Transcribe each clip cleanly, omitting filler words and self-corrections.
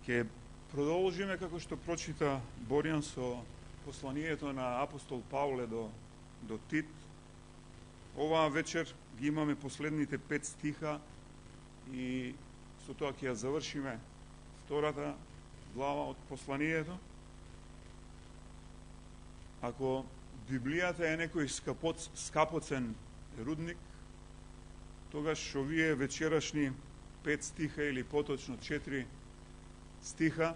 Ке продолжиме како што прочита Боријан со посланието на апостол Павле до Тит. Оваа вечер ги имаме последните 5 стиха и со тоа ќе ја завршиме втората глава од посланието. Ако Библијата е некој скапоцен рудник, тогаш овие вечерашни 5 стиха или поточно 4 стиха,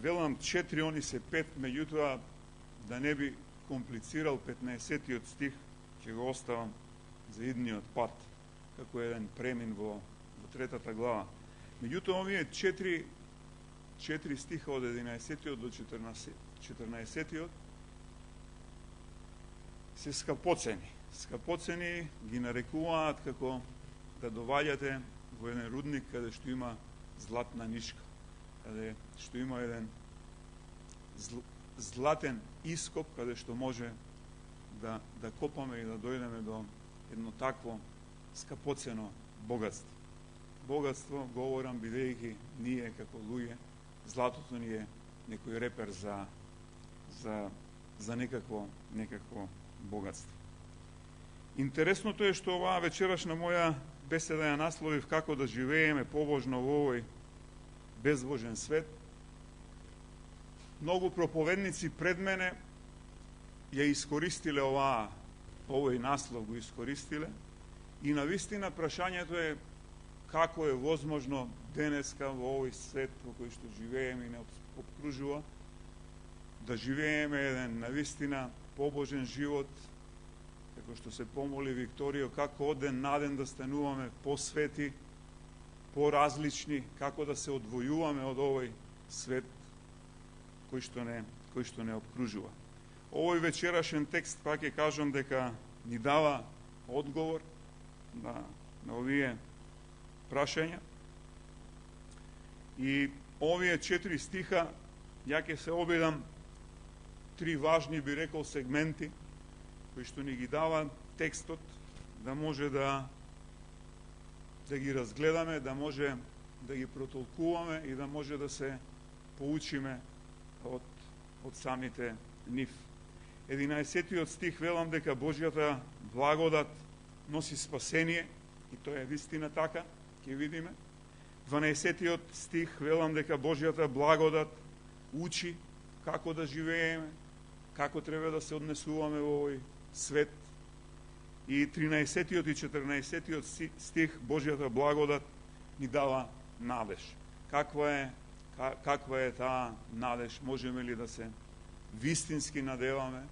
велам 4, они се 5, меѓутоа да не би комплицирал 15-тиот стих, ќе го оставам за идниот пат, како еден премин во третата глава. Меѓутоа овие 4 стиха од 11-тиот до 14-тиот се скапоцени. Скапоцени ги нарекуваат како да доваѓате во еден рудник каде што има златна нишка, каде што има еден златен ископ, каде што може да копаме и да дојдеме до едно такво скапоцено богатство. Богатство, говорам, бидејќи ние како луѓе, златото ни е некој репер за некакво богатство. Интересното е што оваа вечерашна моја беседа ја насловив како да живееме побожно во овој безбожен свет. Многу проповедници пред мене ја искористиле овој наслов, го искористиле, и навистина прашањето е како е возможно денеска во овој свет во кој што живееме и не обкружува, да живееме еден навистина побожен живот, како што се помоли Викторио, како од ден на ден да стануваме посвети, поразлични, како да се одвојуваме од овој свет кој што не обкружува. Овој вечерашен текст, пак ќе кажам дека ни дава одговор на овие прашања. И овие 4 стиха, ја ќе се обидам 3 важни, би рекол, сегменти кои што ни ги дава текстот, да може да ги разгледаме, да може да ги протолкуваме и да може да се поучиме од самите нив. 11-тиот стих велам дека Божјата благодат носи спасение, и тоа е вистина така, ќе видиме. 12-тиот стих велам дека Божјата благодат учи како да живееме, како треба да се однесуваме во овој свет. И 13-тиот и 14-тиот стих Божјата благодат ни дава надеж. Каква е таа надеж? Можеме ли да се вистински надеваме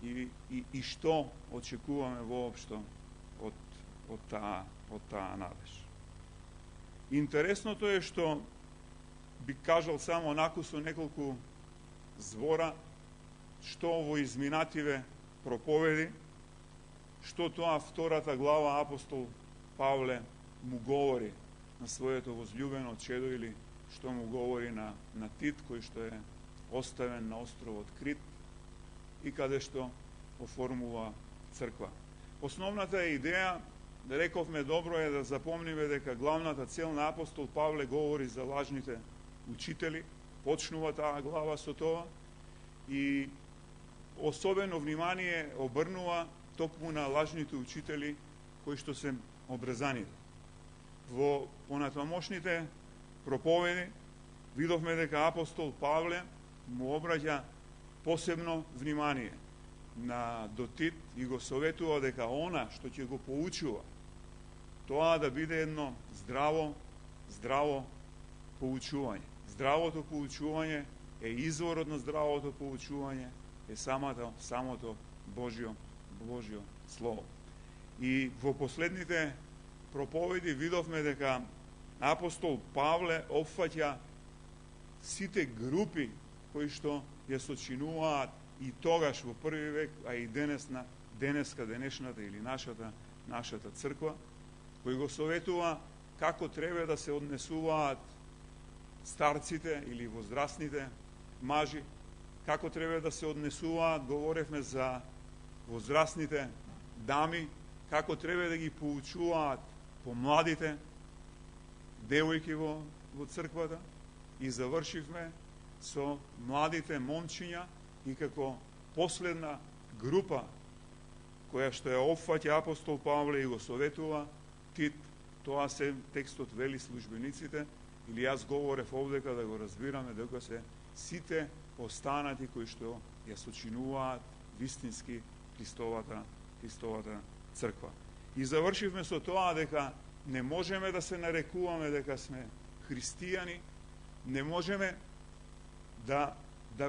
и што очекуваме воопшто од таа надеж? Интересното е што би кажал само онаку со неколку збора што во изминативе проповеди, што тоа втората глава апостол Павле му говори на своето возлюбено чедо, или што му говори на Тит, кој што е оставен на островот Крит и каде што оформува црква. Основната идеја, да рековме, добро е да запомниме дека главната цел на апостол Павле говори за лажните учители, почнува таа глава со тоа и особено внимание обрнува токму на лажните учители кои што се обрезаните. Во понатамошните проповеди видовме дека апостол Павле му обраќа посебно внимание на Тит и го советува дека она што ќе го поучува, тоа да биде едно здраво поучување. Здравото поучување е изворот на здравото поучување, е самото Божјо Слово. И во последните проповеди видовме дека апостол Павле опфаќа сите групи кои што ја сочинуваат и тогаш во први век, а и денешната или нашата црква, кој го советува како треба да се однесуваат старците или возрастните мажи, како треба да се однесуваат, говоревме за возрастните дами, како треба да ги поучуваат помладите девојки во црквата, и завршивме со младите момчиња и како последна група која што ја опфаќа апостол Павле и го советува Тит, тоа се текстот вели службениците, или јас говорев овдека да го разбираме дека се сите останати кои што ја сочинуваат вистински Христовата црква. И завршивме со тоа дека не можеме да се нарекуваме дека сме христијани, не можеме да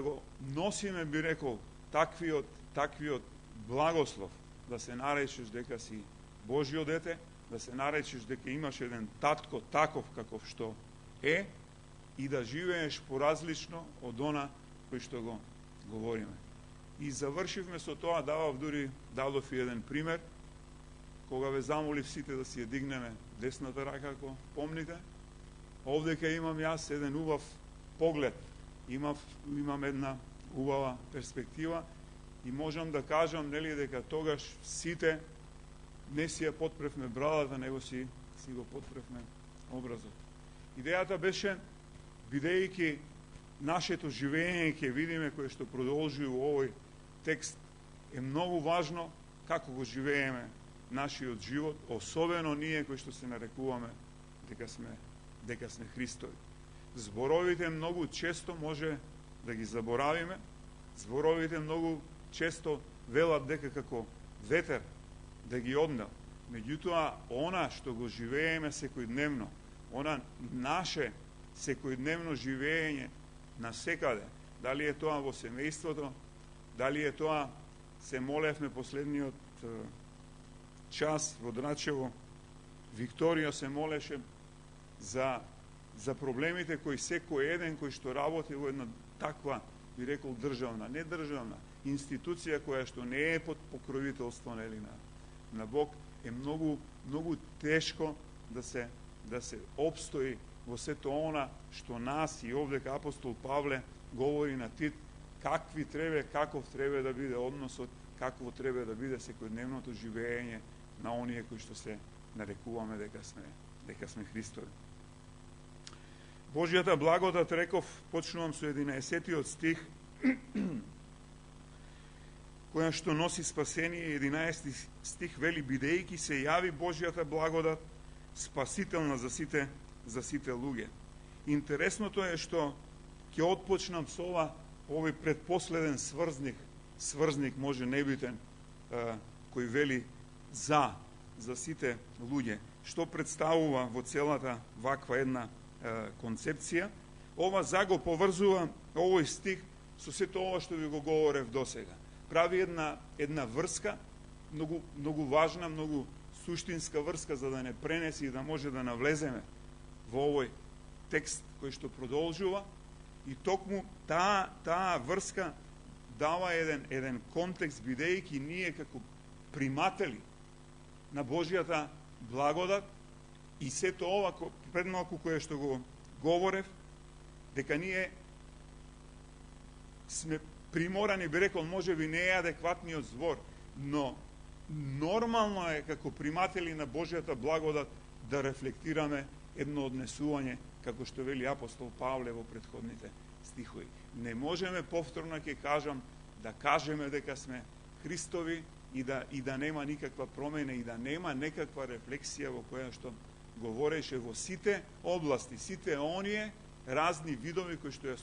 го носиме, би рекол, таквиот благослов, да се наречеш дека си Божјо дете, да се наречеш дека имаш еден татко таков каков што е и да живееш поразлично од она кој што го говориме. И завршивме со тоа, дадов и еден пример, кога ве замолив сите да си ја дигнеме десната рака, ако помните. Овдека имам јас еден убав поглед, имам една убава перспектива и можам да кажам, нели, дека тогаш сите не си ја потпревме брадата, него си го потпревме образот. Идејата беше, бидејќи нашето живење ќе видиме кое што продолжи у овој текст, е многу важно како го живееме нашиот живот, особено ние кои што се нарекуваме дека сме Христови. Зборовите многу често може да ги заборавиме, зборовите многу често велат дека како ветер да ги однел. Меѓутоа, она што го живееме секојдневно, она наше секојдневно живење насекаде, дали е тоа во семејството, дали е тоа, се молевме последниот час во Драчево, Викторија се молеше за проблемите кои секој еден кој што работи во една таква, би рекол, недржавна институција која што не е под покровителство на Бог, е многу тешко да се обстои во сето она што нас и овдека апостол Павле говори на Тит, каков треба да биде односот, какво треба да биде секојдневното живење на оние кои што се нарекуваме дека сме Христови. Божјата благодат, реков, почнувам со 11-тиот стих, која што носи спасение. 11 стих вели: бидејќи се јави Божјата благодат, спасителна за сите луѓе. Интересното е што ќе отпочнам со овој предпоследен сврзник може небитен, кој вели за сите луѓе. Што представува во целата ваква една концепција? Ова за го поврзува овој стих со сето ова што ви го говорев досега. Прави една врска, многу важна, многу суштинска врска, за да не пренеси и да може да навлеземе во овој текст кој што продолжува, и токму таа врска дава еден контекст, бидејќи ние како приматели на Божјата благодат и сето ова пред малку кое што го говорев, дека ние сме приморани, би рекол, може би не е адекватниот збор, но нормално е како приматели на Божјата благодат да рефлектираме едно однесување, како што вели апостол Павле во претходните стихови. Не можеме, повторно ќе кажам, да кажеме дека сме Христови и да нема никаква промена и да нема некаква рефлексија во која што говореше во сите области, сите оние разни видови кои што ја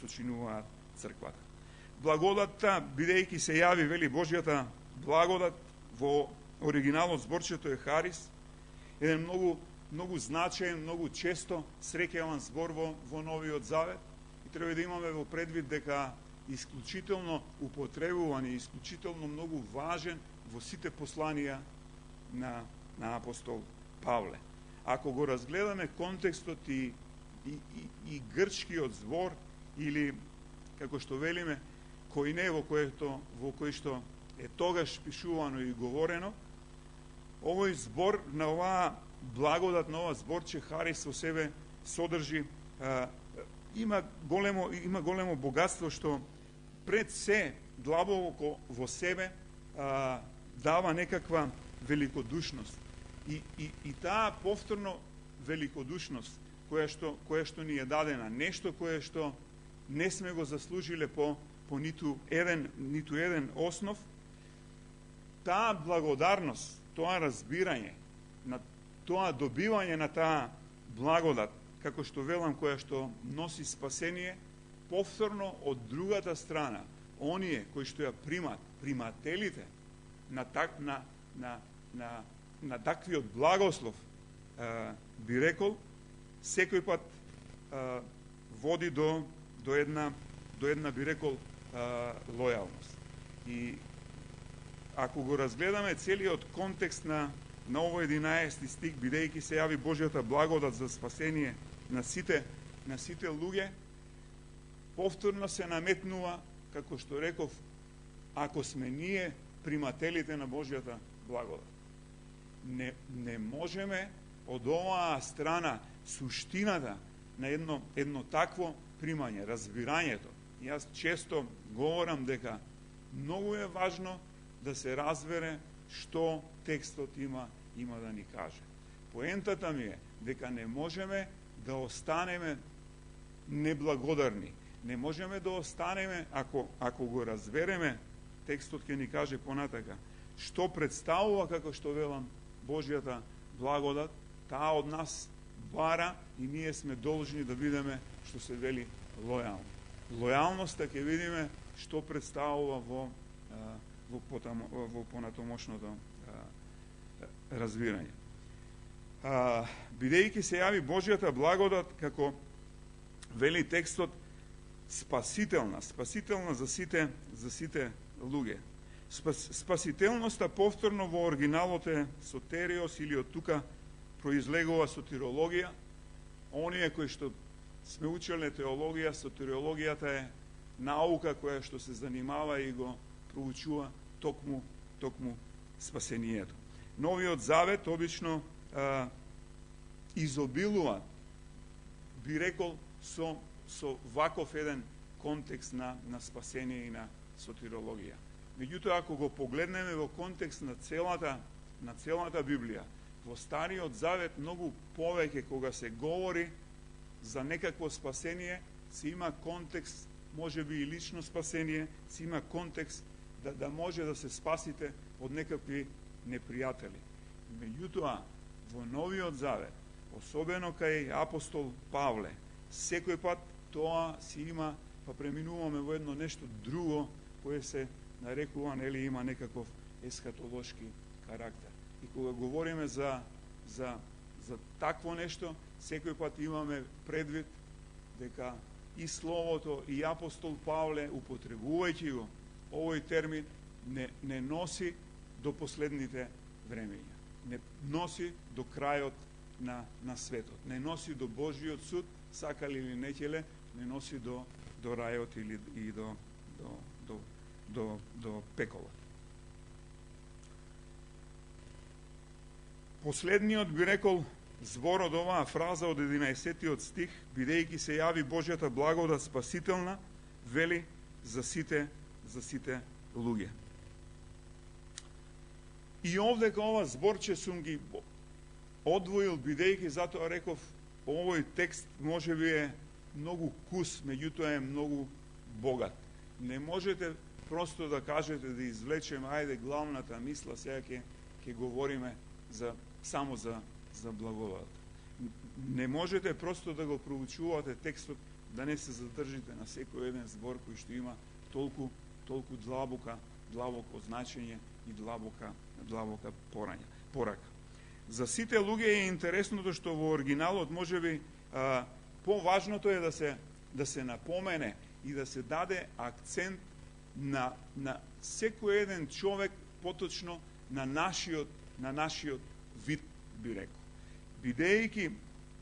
сочинуваат црквата. Благодатта, бидејќи се јави, вели, Божјата благодат, во оригиналот зборчето е харис, еден многу значаен, многу често среќаван збор во Новиот Завет, и треба да имаме во предвид дека исклучително употребуван и исклучително многу важен во сите посланија на апостол Павле. Ако го разгледаме контекстот и грчкиот збор, или како што велиме којне, во кој што е тогаш пишувано и говорено, овој збор на оваа благодат, на оваа зборче харис во себе содржи, има големо богатство што пред се длабоко во себе дава некаква великодушност. И таа повторно великодушност која што ни е дадена, нешто кое што не сме го заслужиле по ниту еден основ. Таа благодарност, тоа разбирање, на тоа добивање на таа благодат, како што велам, која што носи спасение, повторно од другата страна, оние кои што ја примат, примателите на таквиот благослов, би рекол, секој пат води до една би рекол лојалност. И ако го разгледаме целиот контекст на овој 11 стих, бидејќи се јави Божјата благодат за спасение на сите луѓе, повторно се наметнува, како што реков, ако сме ние примателите на Божјата благодат. Не можеме од оваа страна суштината на едно такво примање, разбирањето. Јас често говорам дека многу е важно да се разбере што текстот има да ни каже. Поентата ми е дека не можеме да останеме неблагодарни. Не можеме да останеме, ако го разбереме, текстот ќе ни каже понатака, што представува, како што велам, Божјата благодат, таа од нас бара и ние сме должни да бидеме, што се вели, лојални. Лојалноста ќе видиме што представува во понатомошното разбирање. Бидејќи се јави Божјата благодат, како вели текстот, спасителна за сите луѓе. Спасителноста повторно во оригиналот е сотериос, или од тука произлегува сотирологија. Оние кои што сме учеле теологија, сотирологијата е наука која што се занимава и го проучува токму спасението. Новиот Завет обично изобилува, би рекол, со ваков еден контекст на спасение и на сотирологија. Меѓутоа, ако го погледнеме во контекст на целата Библија, во Стариот Завет многу повеќе кога се говори за некакво спасение, се има контекст, може би и лично спасение, се има контекст да може да се спасите од некакви непријатели. Меѓутоа, во Новиот Завет, особено кај апостол Павле, секој пат тоа си има, па преминуваме во едно нешто друго, кое се нарекува, нели, има некаков ескатолошки карактер. И кога говориме за такво нешто, секој пат имаме предвид дека и Словото, и апостол Павле, употребувајќи го овој термин, не носи до последните времења. Не носи до крајот на светот. Не носи до Божиот суд, сакали или не ќеле, не носи до рајот или и до пеколот. Последниот би рекол збор од оваа фраза од 11 стих, бидејќи се јави Божјата благодат спасителна, вели за сите луѓе. И овдека ова зборче сум ги одвоил, бидејќи затоа реков, овој текст може би е многу кус, меѓутоа е многу богат. Не можете просто да кажете, да извлечеме, ајде главната мисла, сега ќе говориме само за благодат. Не можете просто да го проучувате текстот, да не се задржите на секој еден збор кој што има толку длабоко значење и длабока порака. За сите луѓе е интересното што во оригиналот можеби поважното е да се напомене и да се даде акцент на секој еден човек, поточно на нашиот вид, би рекол. Бидејќи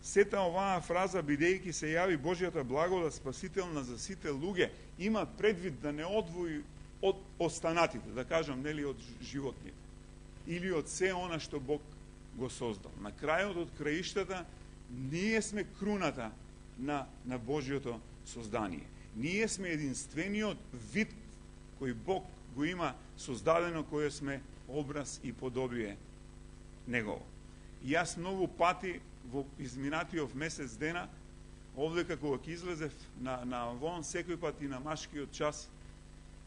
сета оваа фраза, бидејќи се јави Божјата благодат спасителна за сите луѓе, има предвид да не одвои од останатите, да кажам, нели, од животните, или од се она што Бог го создал. На крајот од краиштата, ние сме круната на Божјото создание. Ние сме единствениот вид кој Бог го има создадено, кој сме образ и подобие Негово. И јас многу пати во изминатиот месец дена, овдека кога ќе излезев на вон, секој пат и на машкиот час,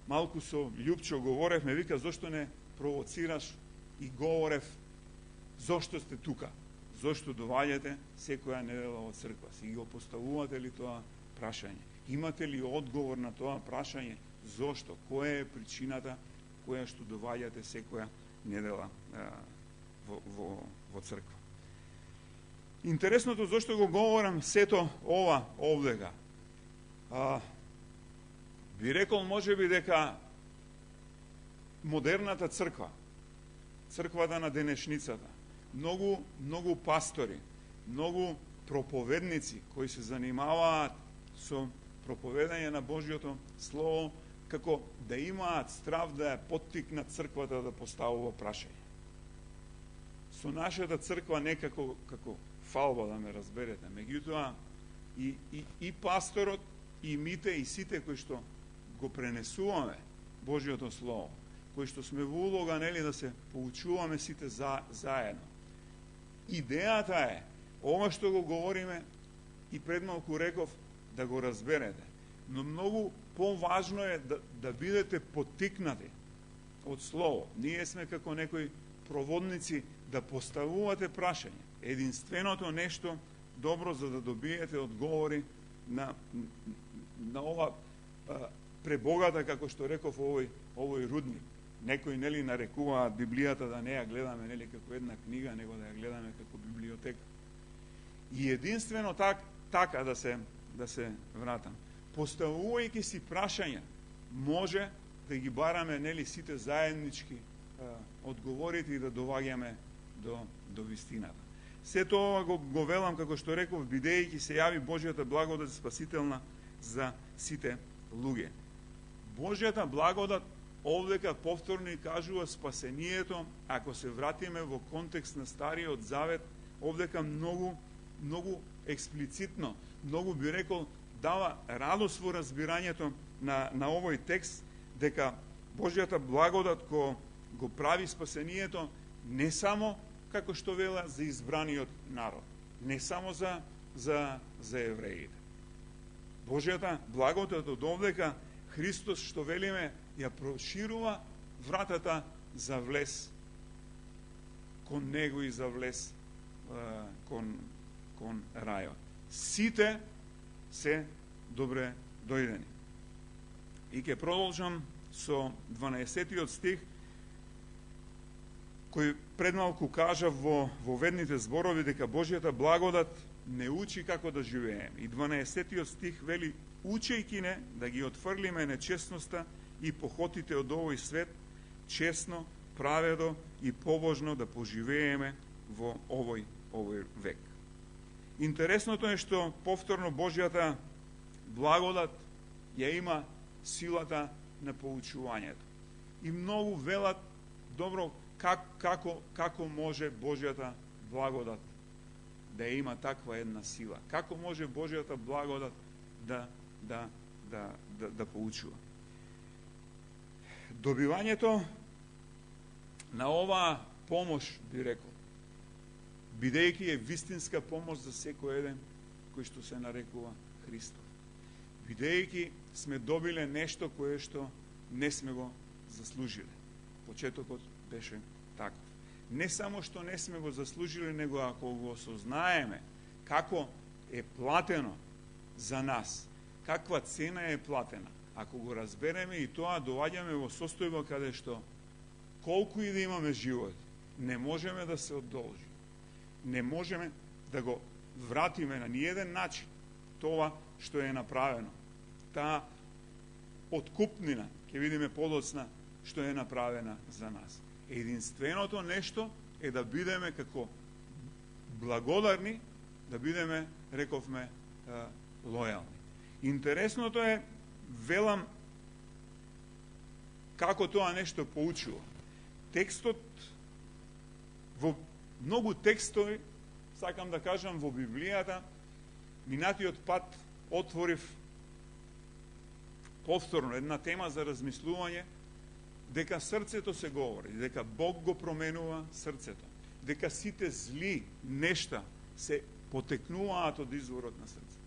малку со Љупчо говорев, ме вика, зошто не провоцираш, и говорев, зошто сте тука, зошто доваѓате секоја недела во црква, си го поставувате ли тоа прашање? Имате ли одговор на тоа прашање? Зошто? Која е причината која што доваѓате секоја недела во црква? Интересното зошто го говорам сето ова овдека. Би рекол можеби дека модерната црква, црквата на денешницата, многу пастори, многу проповедници кои се занимаваат со проповедање на Божјото Слово, како да имаат страв да ја поттикнат црквата да поставува прашање. Со нашата црква некако како фалба, да ме разберете. Меѓутоа, и пасторот, и мите, и сите кои што го пренесуваме Божјото Слово, кои што сме во улога, нели, да се поучуваме сите заедно. Идејата е, ова што го говориме, и пред малку реков, да го разберете. Но многу поважно е да бидете поттикнати од Слово. Ние сме како некои проводници да поставувате прашање. Единственото нешто добро за да добиете одговори на ова пребогата, како што реков, овој рудник. Некои, нели, нарекуваат Библијата да не ја гледаме, нели, како една книга, него да ја гледаме како библиотека. И единствено така да се вратам. Поставувајќи си прашања, може да ги бараме, нели, сите заеднички одговорите и да доваѓаме до вистината. Сето ова го велам, како што реков, бидејќи се јави Божјата благодат спасителна за сите луѓе. Божјата благодат овдека повторно и кажува спасението, ако се вратиме во контекст на Стариот Завет, овдека многу експлицитно, многу би рекол, дава радост во разбирањето на овој текст, дека Божјата благодат го прави спасението не само како што вела за избраниот народ, не само за евреите. Божјата благодат од овдека Христос, што велиме, ја проширува вратата за влез кон Него и за влез кон рајот. Сите се добре дојдени. И ќе продолжам со 12-тиот стих, кој предмалку кажав во ведните зборови дека Божјата благодат не учи како да живееме. И 12-тиот стих вели, учејќи не да ги отфрлиме нечестноста и похотите од овој свет, честно, праведо и побожно да поживееме во овој век. Интересното е што повторно Божјата благодат ја има силата на поучувањето. И многу велат, добро, како може Божјата благодат да има таква една сила? Како може Божјата благодат да поучува? Добивањето на оваа помош, би рекол, бидејќи е вистинска помош за секој еден кој што се нарекува Христов. Бидејќи сме добиле нешто кое што не сме го заслужиле. Почетокот беше таков. Не само што не сме го заслужиле, него ако го осознаеме како е платено за нас, каква цена е платена, ако го разбереме и тоа, доаѓаме во состојба каде што колку и да имаме живот, не можеме да се одолжи. Не можеме да го вратиме на ниеден начин тоа што е направено. Таа откупнина, ќе видиме подоцна, што е направена за нас. Единственото нешто е да бидеме како благодарни, да бидеме, рековме, лојални. Интересното е, велам, како тоа нешто поучува. Текстот, во многу текстови, сакам да кажам, во Библијата, минатиот пат отворив повторно една тема за размислување, дека срцето се говори, дека Бог го променува срцето, дека сите зли нешта се потекнуваат од изворот на срце.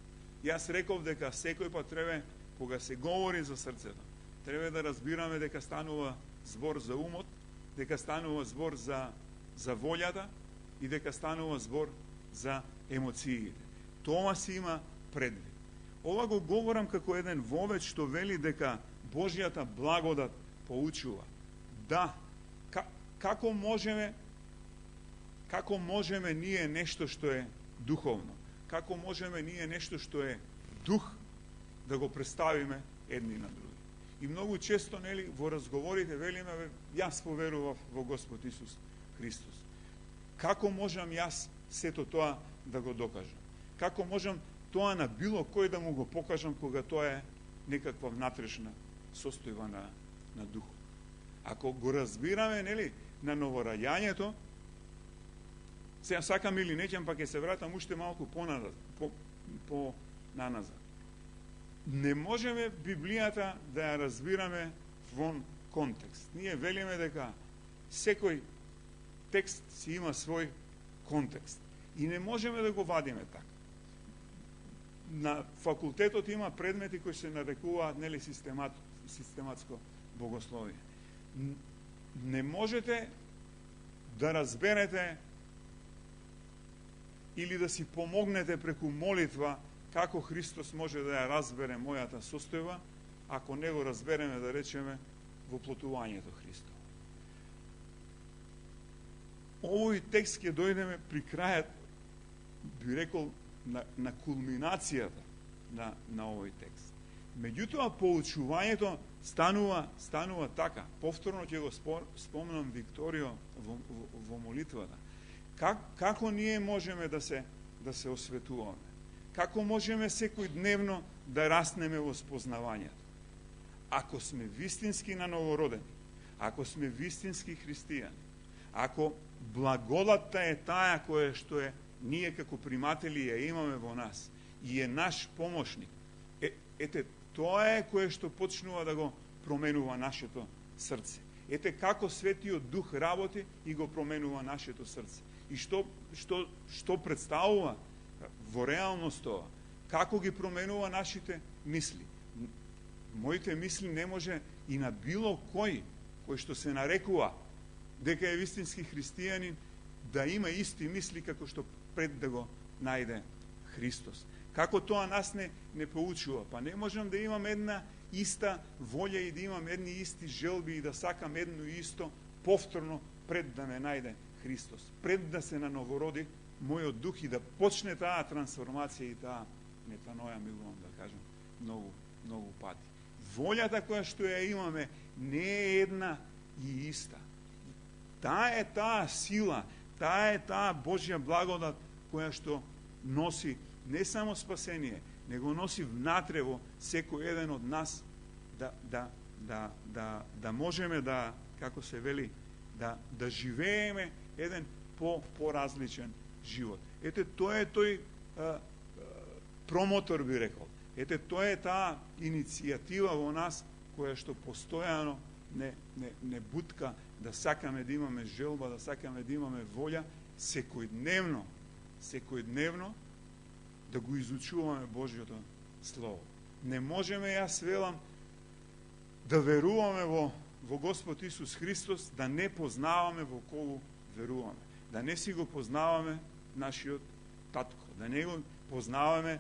Јас реков дека секој пат треба, кога се говори за срцето, треба да разбираме дека станува збор за умот, дека станува збор за волјата и дека станува збор за емоциите. Тоа си има предвид. Ова го говорам како еден вовед што вели дека Божјата благодат поучува. Да, како можеме ние нешто што е духовно, како можеме ние нешто што е дух да го представиме едни на други. И многу често, нели, во разговорите велиме, јас поверував во Господ Исус Христос. Како можам јас сето тоа да го докажам? Како можам тоа на било кој да му го покажам кога тоа е некаква внатрешна состојба на духот? Ако го разбираме, нели, на новораѓањето, сега сакам или неќам, па ќе се вратам уште малку по-наназад. Не можеме Библијата да ја разбираме вон контекст. Ние велиме дека секој текст си има свој контекст. И не можеме да го вадиме така. На факултетот има предмети кои се нарекуваат, нели, систематско богословие. Не можете да разберете или да си помогнете преку молитва како Христос може да ја разбере мојата состојба, ако не го разбереме, да речеме, воплотувањето Христово. Овој текст ќе дојдеме при крајот, би рекол, на кулминацијата на овој текст. Меѓутоа, поучувањето станува така. Повторно ќе го спомнам Викторио во молитвата. Како ние можеме да се осветуваме? Како можеме секојдневно да раснеме во спознавањето? Ако сме вистински на новородени, ако сме вистински христијани, ако благодатта е таа која што е ние како приматели ја имаме во нас и е наш помошник, ете, тоа е кое што почнува да го променува нашето срце. Ете како Светиот Дух работи и го променува нашето срце. И што представува во реалност тоа? Како ги променува нашите мисли? Моите мисли не може и на било кој што се нарекува дека е вистински христијанин да има исти мисли како што пред да го најде Христос. Како тоа нас не поучува? Па не можам да имам една иста волја и да имам едни исти желби и да сакам едно исто повторно пред да ме најде Христос. Пред да се нановороди мојот дух и да почне таа трансформација и таа метаноја, милувам да кажам, многу пати. Волјата која што ја имаме не е една и иста. Таа е таа сила, таа е таа Божја благодат која што носи не само спасение, него носи внатре во секој еден од нас да можеме да, како се вели, да живееме еден поразличен живот. Ете, тоа е тој промотор, би рекол. Ете, тоа е таа иницијатива во нас која што постојано не бутка да сакаме да имаме желба, да сакаме да имаме волја, секојдневно да го изучуваме Божјото Слово. Не можеме, јас велам, да веруваме во Господ Исус Христос, да не познаваме во кого веруваме. Да не си го познаваме нашиот татко, да не го познаваме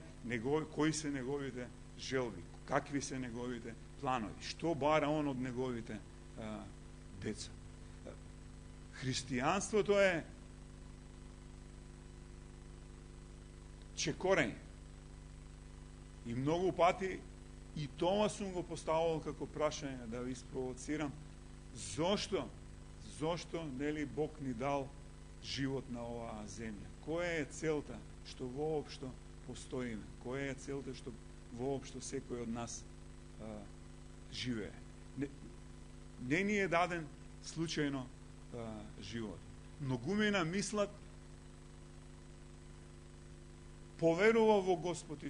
кои се неговите желби, какви се неговите планови, што бара он од неговите деца. Христијанството е чекорење. И многу пати и тоа сум го поставувал како прашање да ви спровоцирам. Зошто нели Бог ни дал живот на оваа земја? Која е целта што воопшто постоиме? Која е целта што воопшто секој од нас живее? Не ни е даден случајно живот. Многумина мислат, поверува во Господ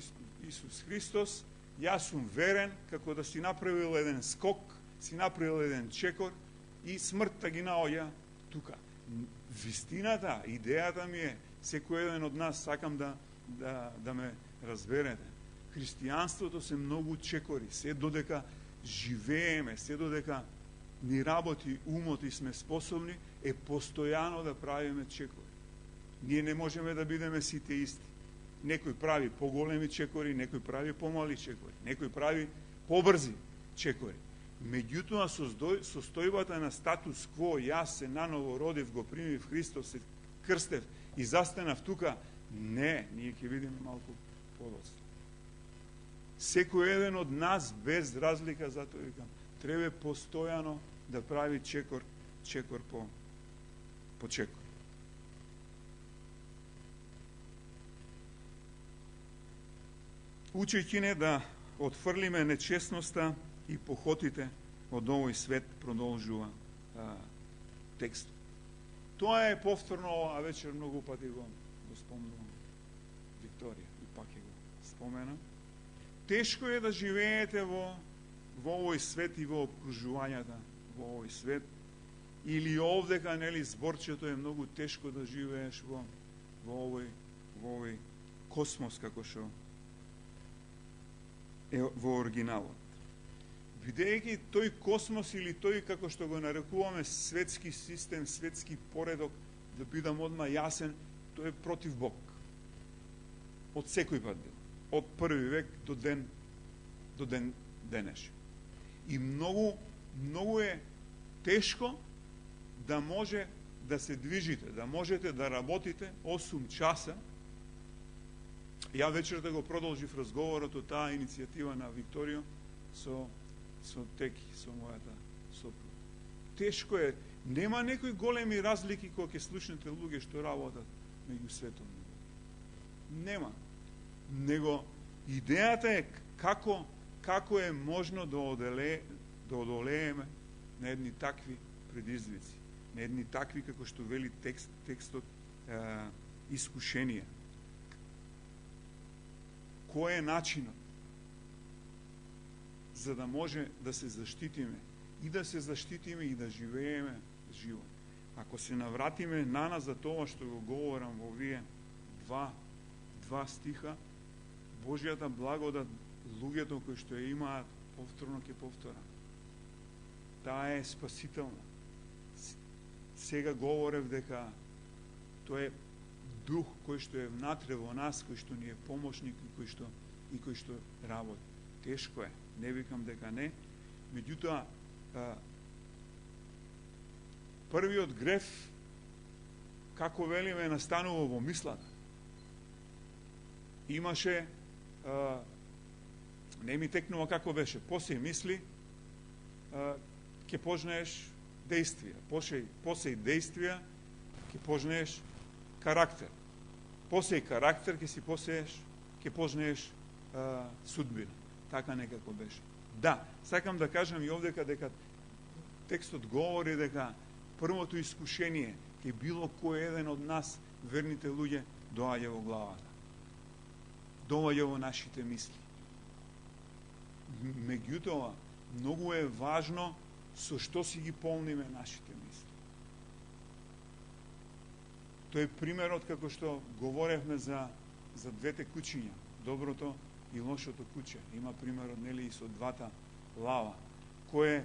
Исус Христос, јас сум верен, како да си направил еден скок, си направил еден чекор и смртта ги наоѓа тука. Вистината, идејата ми е секој еден од нас, сакам да ме разберете. Христијанството се многу чекори, се додека живееме, се додека ни работи умот и сме способни, е постојано да правиме чекори. Ние не можеме да бидеме сите исти. Некој прави поголеми чекори, некој прави помали чекори, некој прави побрзи чекори. Меѓутоа, состојбата на статус кво, јас се наново родив, го примив Христос, се крстев и застанав тука, не, ние ќе видиме малку подоцна. Секој еден од нас, без разлика, затоа викам, треба постојано да прави чекор по чекор. Учејќи не да отфрлиме нечестноста и похотите од овој свет, продолжува текст. Тоа е повторно оваа вечер, многу пати го спомнувам Викторија и пак ќе го спомена. Тешко е да живеете во овој свет и во окружувањата во овој свет, или овдека, нели, зборчето е многу тешко да живееш во овој космос, како што е во оригиналот. Бидејќи тој космос или тој, како што го нарекуваме, светски систем, светски поредок, да бидам одма јасен, тој е против Бог. Од секој пат бил. Од први век до ден денешен. И многу е тешко да може да се движите, да можете да работите 8 часа. Ја вечерта го продолжив разговорот од таа иницијатива на Викторио со Теки, со мојата сопруга. Тешко е, нема некои големи разлики кога ќе слушнете луѓе што работат меѓу светот. Нема. Него идејата е како е можно да одолееме на едни такви предизвици, на едни такви, како што вели текстот, искушенија. Кој е начинот за да може да се заштитиме и да живееме живот? Ако се навратиме на за тоа што го говорам во овие два стиха, Божјата благодат, луѓето кои што ја имаат, повторно ќе повторам, таа е спасителна. Сега говорев дека тоа е дух кој што е внатре во нас, кој што ни е помошник и кој што работи. Тешко е, не викам дека не, меѓутоа првиот греф, како велиме, настанува во мислата. Имаше, не ми текнува како беше, посеј мисли, ќе почнеш действија, посеј действија, ќе почнеш карактер. Посеј карактер, ќе почнеш судбина. Така некако беше. Да, сакам да кажам и овдека дека текстот говори дека првото искушение ќе било кој еден од нас, верните луѓе, доаѓа во главата. Доаѓа во нашите мисли. Меѓутоа, многу е важно со што си ги полниме нашите мисли. Тој примерот, како што говоревме за двете кучиња, доброто и лошото куче. Има примерот, нели, и со двата лава. Кој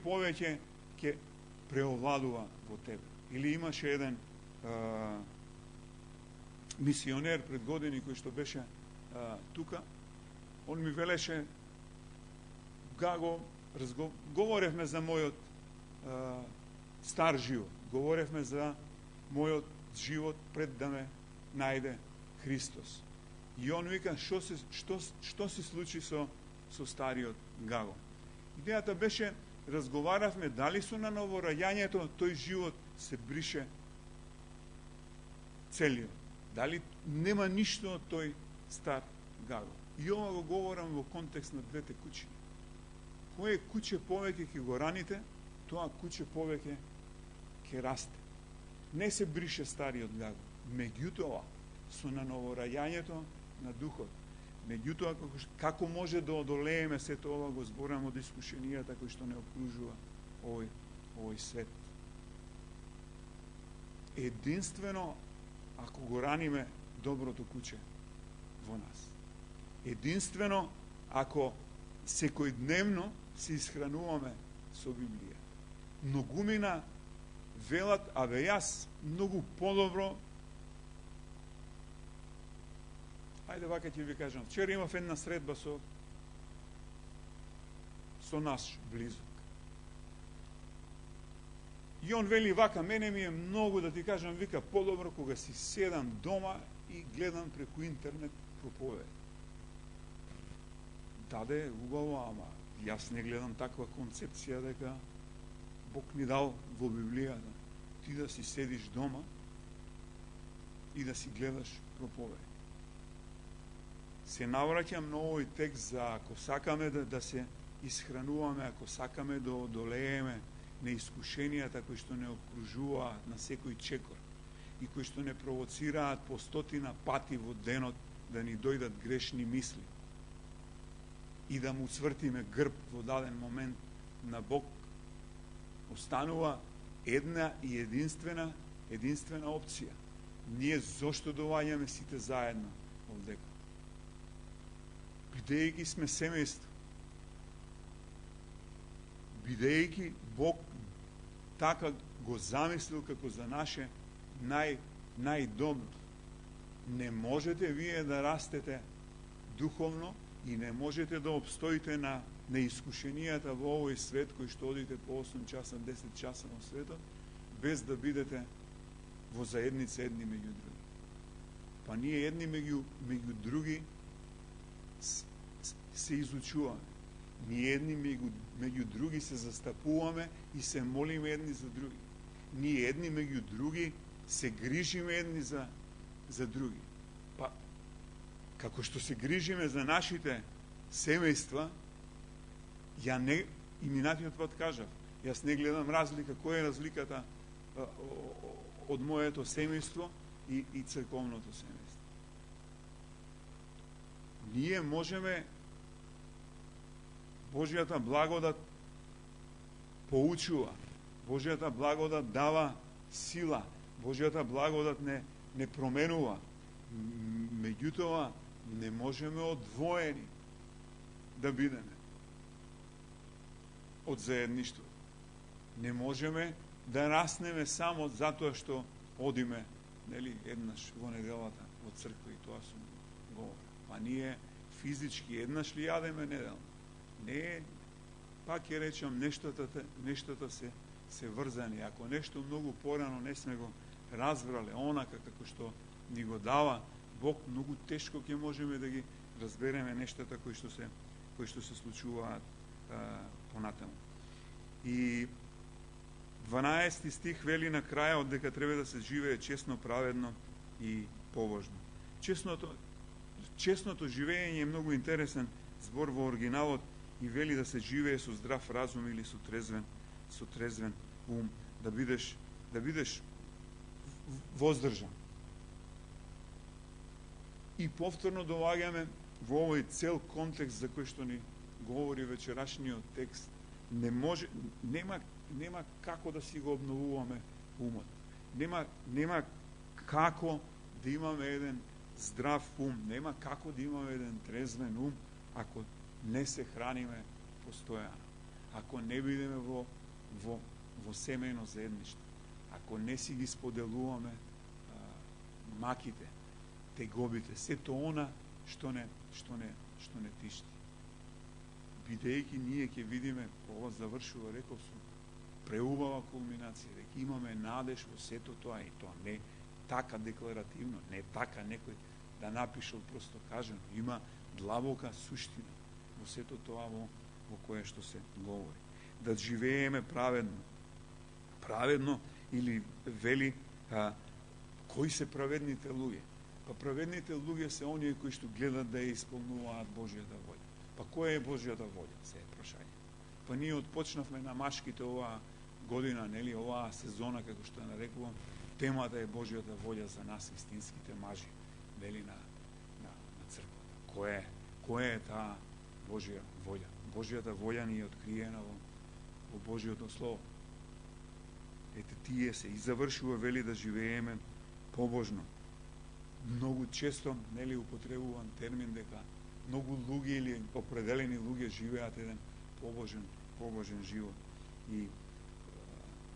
повеќе ќе преовладува во тебе? Или имаше еден мисионер пред години кој што беше тука, он ми велеше, говоревме за мојот стар живот, говоревме за мојот живот пред да ме најде Христос. И он вика, што се случи со стариот Гаго? Идејата беше, разговаравме дали со на новораѓањето тој живот се брише целиот. Дали нема ништо од тој стар Гаго. И ова го говорам во контекст на двете кучи. Кое куче повеќе ќе го раните, тоа куче повеќе ќе расте. Не се брише стариот Гаго. Меѓутоа, со на новораѓањето на духот. Меѓутоа, како може да одолееме сето ова, го зборам од искушенијата кои што не окружува овој свет. Единствено ако го раниме доброто куче во нас. Единствено ако секојдневно се исхрануваме со Библија. Многумина велат, абе јас многу подобро. Ајде вака ќе ви кажам. Вчера имав една средба со наш близок. И он вели вака, мене ми е многу, да ти кажам, вика, подобро кога си седам дома и гледам преку интернет проповед. Даде, убаво, ама јас не гледам таква концепција дека Бог ни дал во Библијата. Ти да си седиш дома и да си гледаш проповед. Се навраќам на овој текст за ако сакаме да се исхрануваме, ако сакаме да одолееме на искушенијата кои што не окружуваат на секој чекор и кои што не провоцираат по 100 пати во денот да ни дојдат грешни мисли и да му цвртиме грб во даден момент на Бог, останува една и единствена опција. Ние зошто доаѓаме сите заедно овдека? Бидејќи сме семејство, бидејќи Бог така го замислил како за наше најдобро. Не можете вие да растете духовно и не можете да обстоите на искушенијата во овој свет кој што одите по 8 часа, 10 часа во светот, без да бидете во заедница едни меѓу други. Па ние едни меѓу други се изучуваме. Ние едни меѓу други се застапуваме и се молиме едни за други. Ние едни меѓу други се грижиме едни за други. Па, како што се грижиме за нашите семејства, ја не, и минатиот пат кажав, јас не гледам разлика, која е разликата од моето семејство и црковното семејство. Ние можеме, Божјата благодат поучува, Божјата благодат дава сила, Божјата благодат не променува. Меѓутоа, не можеме одвоени да бидеме од заедништво. Не можеме да раснеме само затоа што одиме, нели, еднаш во неделата во црква, и тоа сум говорил. Па ние физички еднаш ли јадеме неделно? Не, пак ќе речам, нештата се врзани. Ако нешто многу порано не сме го разбрале, онака како што ни го дава Бог, многу тешко ќе можеме да ги разбереме нештата кои што се случуваат понатаму. И 12 стих вели на крајот дека треба да се живее честно, праведно и побожно. Честното живење е многу интересен збор во оригиналот и вели да се живее со здрав разум или со трезвен ум, да бидеш воздржан. И повторно доаѓаме во овој цел контекст за кој што ни говори вечерашниот текст. Нема како да си го обновуваме умот. Нема како да имаме еден здрав ум, нема како да имаме еден трезвен ум ако не се храниме постојано. Ако не бидеме во семејно заедништво. Ако не си ги споделуваме маките, тегобите, сето она што не тишти. Бидејќи ние ќе видиме, ова завршува, реков сум, преубава кулминација, дека имаме надеж во сето тоа, и тоа не така декларативно, не така некој да напишал, просто кажано, има длабока суштина во сето тоа во кое што се говори. Да живееме праведно. Праведно, или вели, кои се праведните луѓе? Па праведните луѓе се оние кои што гледат да ја исполнуваат Божјата волја. Па која е Божјата волја? Се е прашање. Па ние отпочнавме на машките оваа година, нели, оваа сезона, како што ја нарекувам, темата е Божјата волја за нас, истинските мажи, нели, на црквата. Која е таа Божја волја? Божјата волја ни е откриена во Божјото Слово. Ете, тие се и завршува, вели, да живееме побожно. многу често нели употребуван термин дека многу луѓе или определени луѓе живеат еден побожен живот. И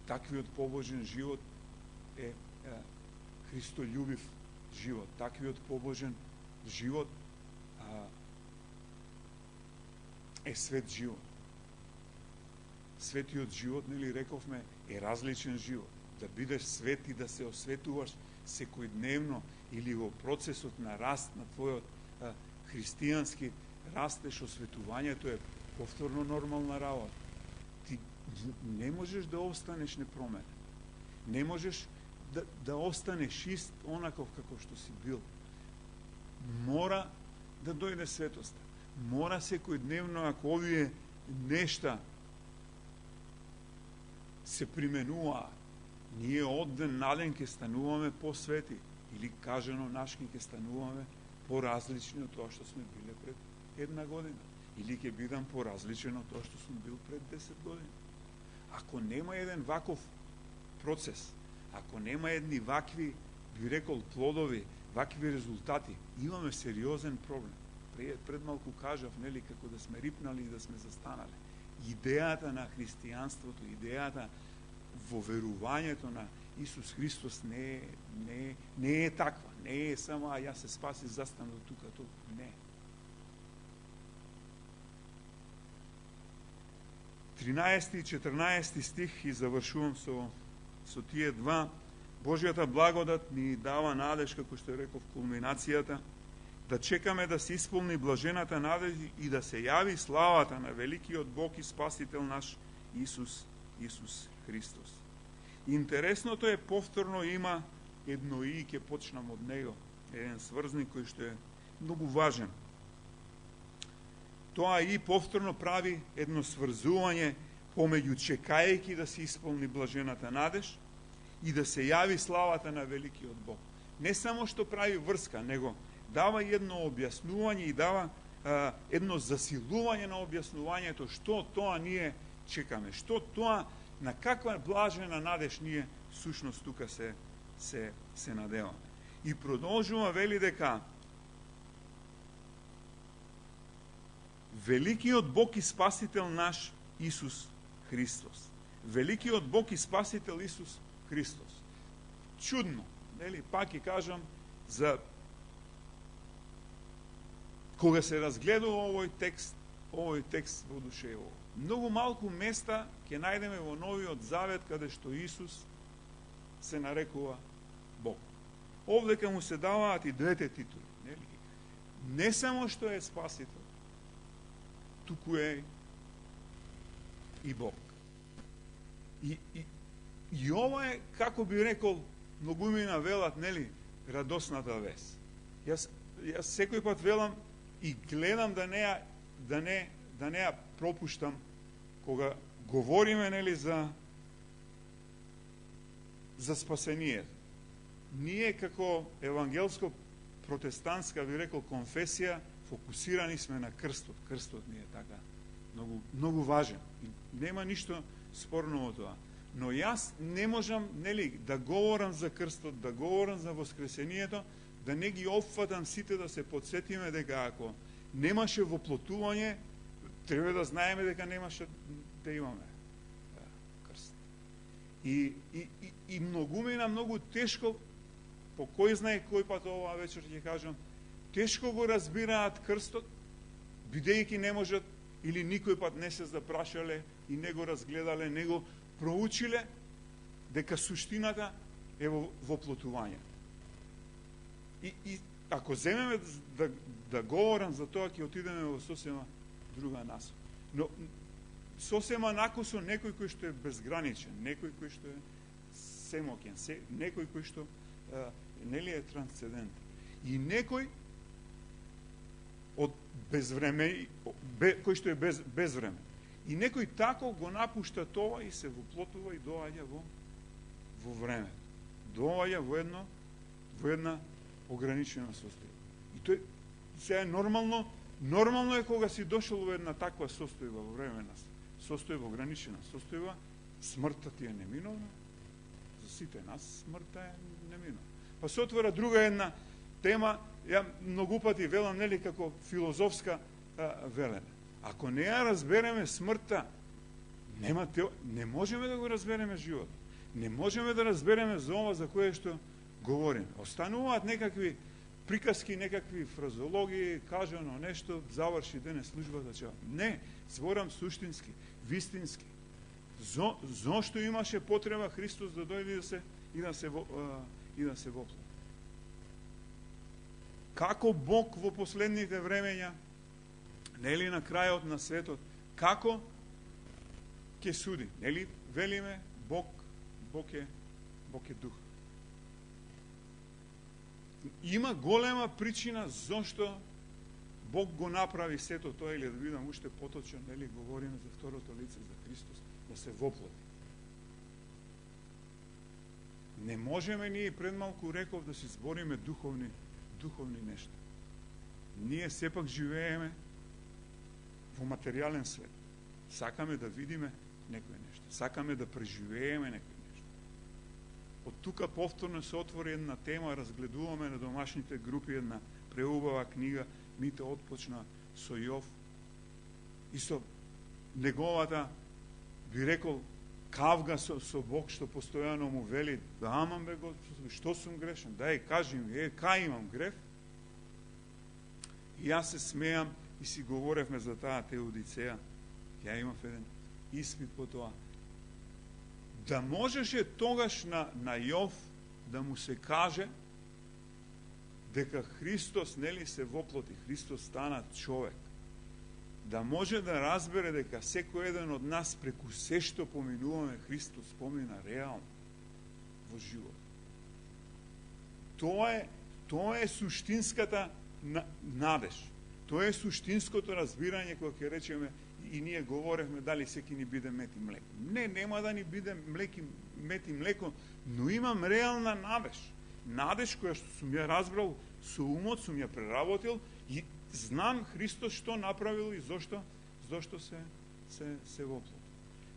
таквиот побожен живот е христољубив живот. Таквиот побожен живот е свет живот. Светиот живот, нели рековме, е различен живот. Да бидеш свет и да се осветуваш секојдневно или во процесот на раст на твојот христијански растеш, осветувањето е повторно нормална работа. Ти не можеш да останеш непроменен. Не можеш да останеш ист онаков како што си бил. Мора да дојде светоста. Мора секојдневно, ако овие нешта се применуваат, ние од ден на ден ќе стануваме посвети, или кажано нашки ќе стануваме поразлични од тоа што сме биле пред една година, или ќе бидам поразличен од тоа што сум бил пред 10 години. Ако нема еден ваков процес, ако нема едни вакви, би рекол, плодови, вакви резултати, имаме сериозен проблем. Пред малку кажав, нели, како да сме рипнали и да сме застанали. Идејата на христијанството, идејата во верувањето на Исус Христос не е таква. Не е само, јас се спаси, застанал тука, толку. Не. 13 и 14 стих и завршувам со тие два. Божјата благодат ни дава надеж, како што реков, кулминацијата, да чекаме да се исполни блажената надеж и да се јави славата на великиот Бог и Спасител наш Исус Христос. Интересното е, повторно има едно и ќе почнам од него, еден сврзник кој што е многу важен. Тоа и повторно прави едно сврзување помеѓу чекајќи да се исполни блажената надеж и да се јави славата на великиот Бог. Не само што прави врска, него дава едно објаснување и дава едно засилување на објаснувањето што тоа ние чекаме, што тоа, на каква блажена надеж ние сушност тука се надеваме. И продолжува, вели дека великиот Бог и Спасител наш Исус Христос. Великиот Бог и Спасител Исус Христос. Чудно, нели, пак ќе кажам, за кога се разгледува овој текст во душево. Многу малку места ќе најдеме во Новиот Завет каде што Исус се нарекува Бог. Овдека му се даваат и двете титули. Не само што е Спасител, туку е и Бог. И ова е, како би рекол, многумина велат, нели, радосната вест. Јас секој пат велам и гледам да не ја пропуштам кога говориме, нели, за спасението. Ние како евангелско-протестантска, би рекол, конфесија, фокусирани сме на крстот. Крстот ни е така многу важен. И нема ништо спорно во тоа. Но јас не можам, нели, да говорам за крстот, да говорам за воскресението, да не ги опфатам сите, да се подсетиме дека ако немаше воплотување, треба да знаеме дека немаше да имаме крст. И многумина, многу тешко, по кој знае кој пат оваа вечер ќе кажам, тешко го разбираат крстот, бидејќи не можат или никој пат не се запрашале и не го разгледале, не го проучиле дека суштината е во воплотување. И ако земеме да говорам за тоа, ќе отидеме во сосема друга насока. Но сосема накусо некој кој што е безграничен, некој кој што е семоќен, некој кој што нели е трансцендентен. И некој од безвреме, кој што е безвремен. И некој тако го напушта тоа и се воплотува и доаѓа во време. Доаѓа во една ограничена состојба. И тој се е нормално е кога си дошол во една таква состојба во време на состојба, ограничена состојба, смртта ти е неминовна. За сите нас смртта е неминовна. Па се отвора друга една тема, ја многу пати велам, нели, како филозофска велене. Ако не ја разбереме смртта, не можеме да го разбереме живот. Не можеме да разбереме за ова за кое што говориме. Остануваат некакви приказки, некакви фразологии, кажано нешто, заврши денес службата, че не, зборам суштински, вистински. Зошто имаше потреба Христос да дојде и да се воплати? Како Бог во последните времења, нели на крајот на светот, како ќе суди? Нели велиме Бог е дух. Има голема причина зошто Бог го направи сето тоа, или да бидам уште поточен, нели говориме за второто лице, за Христос, да се воплати. Не можеме ние, пред малку реков, да си збориме духовни нешта. Ние сепак живееме во материјален свет. Сакаме да видиме некој нешто. Сакаме да преживееме некој нешто. Од тука повторно се отвори една тема, разгледуваме на домашните групи една преубава книга, Мите отпочна со Јов. И со неговата, би рекол, кавга со Бог, што постојано му вели, да амам бе Господи, што сум грешен, дај кажи ми, кај имам греф? И јас се смеам и си говоревме за таа Теодицеја. Ја имав еден испит по тоа. Да можеше тогаш на Јов да му се каже дека Христос, нели, се воплоти, Христос стана човек. Да може да разбере дека секој еден од нас преку се што поминуваме, Христос помина реално во живот. Тоа е суштинската надеж. Тоа е суштинското разбирање кога ќе речеме и ние говоревме дали секи ни биде мет и млеко. Не, нема да ни биде мет и млеко, но имам реална надеж. Надеж која што сум ја разбрал со умот, сум ја преработил и знам Христос што направил и зошто се воплоти.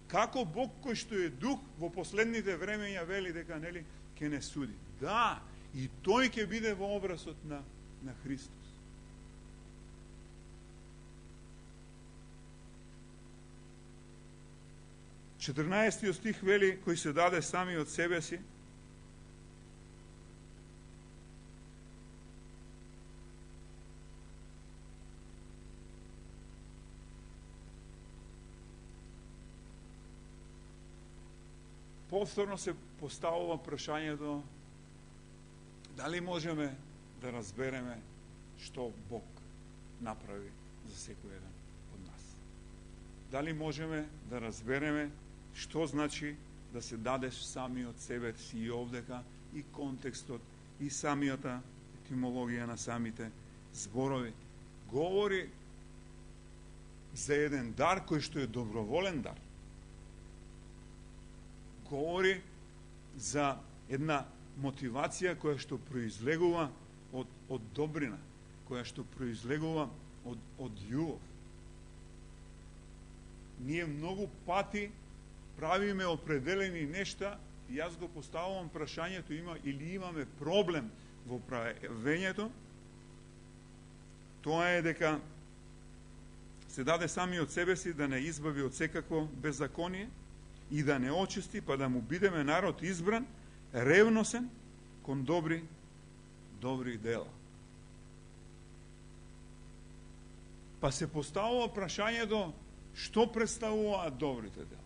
Како Бог кој што е дух во последните времења вели дека, нели, ќе не суди. Да, и тој ќе биде во образот на Христос. Четрнаесетиот стих вели, кој се даде сами од себе си, повторно се поставува прашањето дали можеме да разбереме што Бог направи за секој еден од нас. Дали можеме да разбереме што значи да се дадеш сами од себе си, и овдека и контекстот и самијата етимологија на самите зборови говори за еден дар кој што е доброволен дар. Говори за една мотивација која што произлегува од добрина, која што произлегува од љубов. Ние многу пати правиме определени нешта и јас го поставувам прашањето или имаме проблем во правењето, тоа е дека се даде сами од себе си да не избави од секакво беззаконие и да не очисти, па да му бидеме народ избран, ревносен кон добри дела. Па се поставува прашањето што представуваат добрите дела?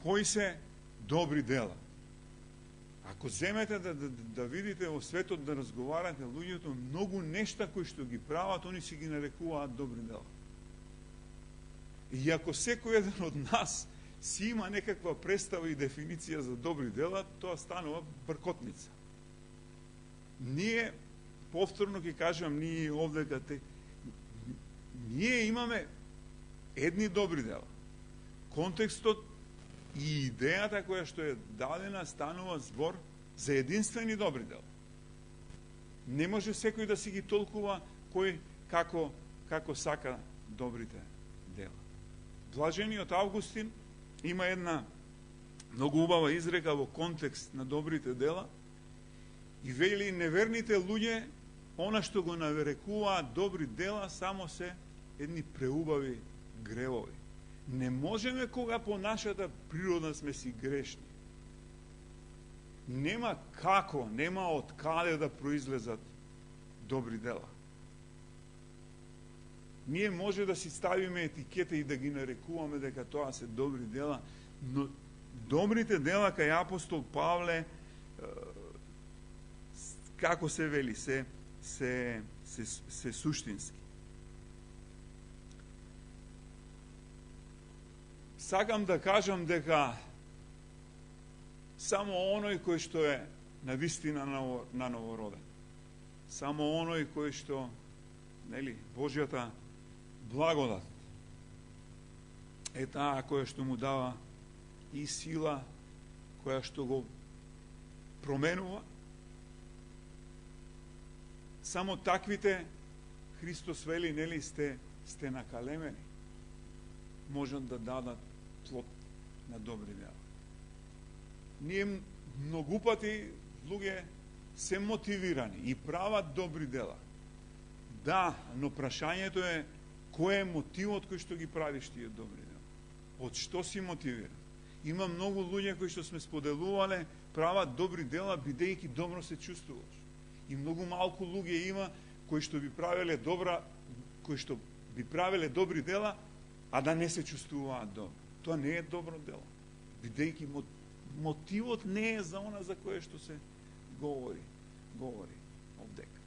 Кои се добри дела? Ако земете да видите во светот, да разговарате луѓето, многу нешта кои што ги прават, они си ги нарекуваат добри дела. И ако секој еден од нас си има некаква представа и дефиниција за добри дела, тоа станува бркотница. Ние, повторно ќе кажам, ние овдека ние имаме едни добри дела. Контекстот и идејата која што е дадена станува збор за единствени добри дела. Не може секој да си ги толкува кој како сака добрите дела. Блажениот Августин има една многу убава изрека во контекст на добрите дела И вели неверните луѓе, она што го наврекуваат добри дела, само се едни преубави гревови. Не можеме кога по нашата природа сме си грешни. Нема како, нема од каде да произлезат добри дела. Ние може да си ставиме етикета и да ги нарекуваме дека тоа се добри дела, но добрите дела кај апостол Павле, како се вели, се суштински. Сакам да кажам дека само оној кој што е на вистина на новороден, само оној кој што, нели, Божјата благодат е таа која што му дава и сила, која што го променува. Само таквите, Христос вели, нели, сте накалемени, можат да дадат плод на добри дела. Ние многу пати луѓе се мотивирани и прават добри дела. Да, но прашањето е кој е мотивот кој што ги правиш тие добри дела? Од што си мотивиран? Има многу луѓе кои што сме споделувале, прават добри дела бидејќи добро се чувствуваш. И многу малку луѓе има кои што би правеле добри дела, а да не се чувствуваат добро. Тоа не е добро дело. Бидејќи мотивот не е за она за кое што се говори овдека.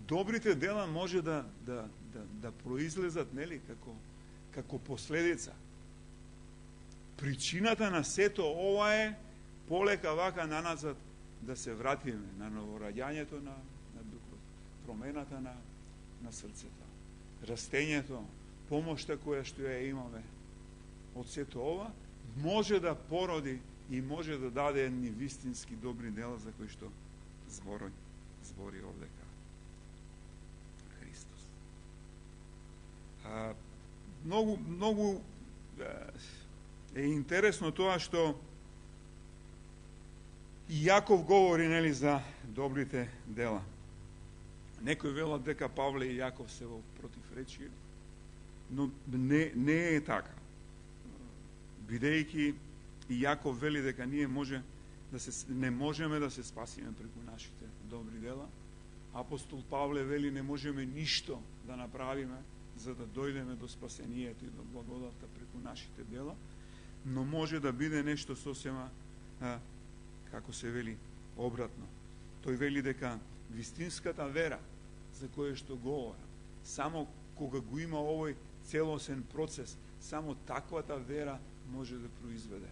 Добрите дела може да произлезат, нели, како последица. Причината на сето ова е полека вака наназад да се вратиме на новораѓањето на духот, промената на срцето, растењето, помошта која што ја имаме од сето ова, може да породи и може да даде едни вистински добри дела за кои што збори овдека Христос. Многу е интересно тоа што и Јаков говори, нели, за добрите дела. Некои велат дека Павле и Јаков се во противречие, но не е така. Бидејќи и Јаков вели дека ние не можеме да се спасиме преку нашите добри дела. Апостол Павле вели не можеме ништо да направиме за да дојдеме до спасението и до благодата преку нашите дела, но може да биде нешто сосема, како се вели, обратно. Тој вели дека вистинската вера за која што говорам, само кога го има овој целосен процес, само таквата вера може да произведе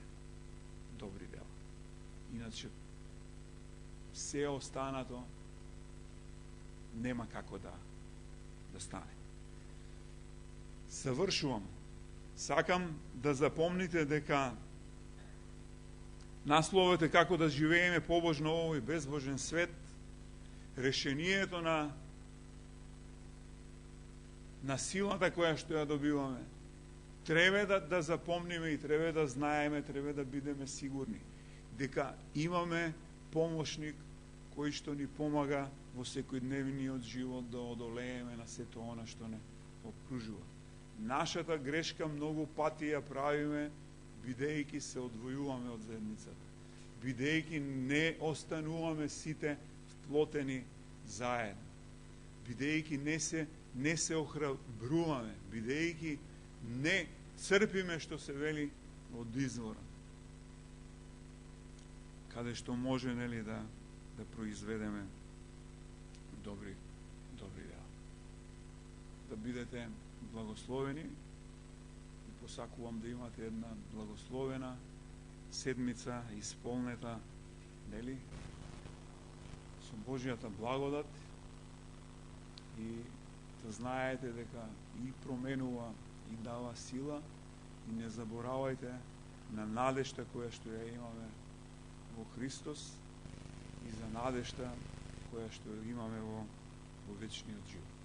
добри дела. Иначе се останато нема како да стане. Завршувам. Сакам да запомните дека насловот е како да живееме побожно во овој безбожен свет. Решението на силата која што ја добиваме треба да запомниме и треба да знаеме, треба да бидеме сигурни дека имаме помошник кој што ни помага во секојдневниот живот да одолееме на сето она што не окружува. Нашата грешка многу пати ја правиме бидејќи се одвојуваме од заедницата, бидејќи не остануваме сите вплотени заедно, бидејќи не се охрабруваме, бидејќи не црпиме, што се вели, од извора, каде што може, нели, да произведеме добри дела. Да бидете благословени и посакувам да имате една благословена седмица, исполнета, нели, со Божјата благодат, и да знаете дека и променува и дава сила, и не заборавајте на надежта која што ја имаме во Христос и за надежта која што ја имаме во вечниот живот.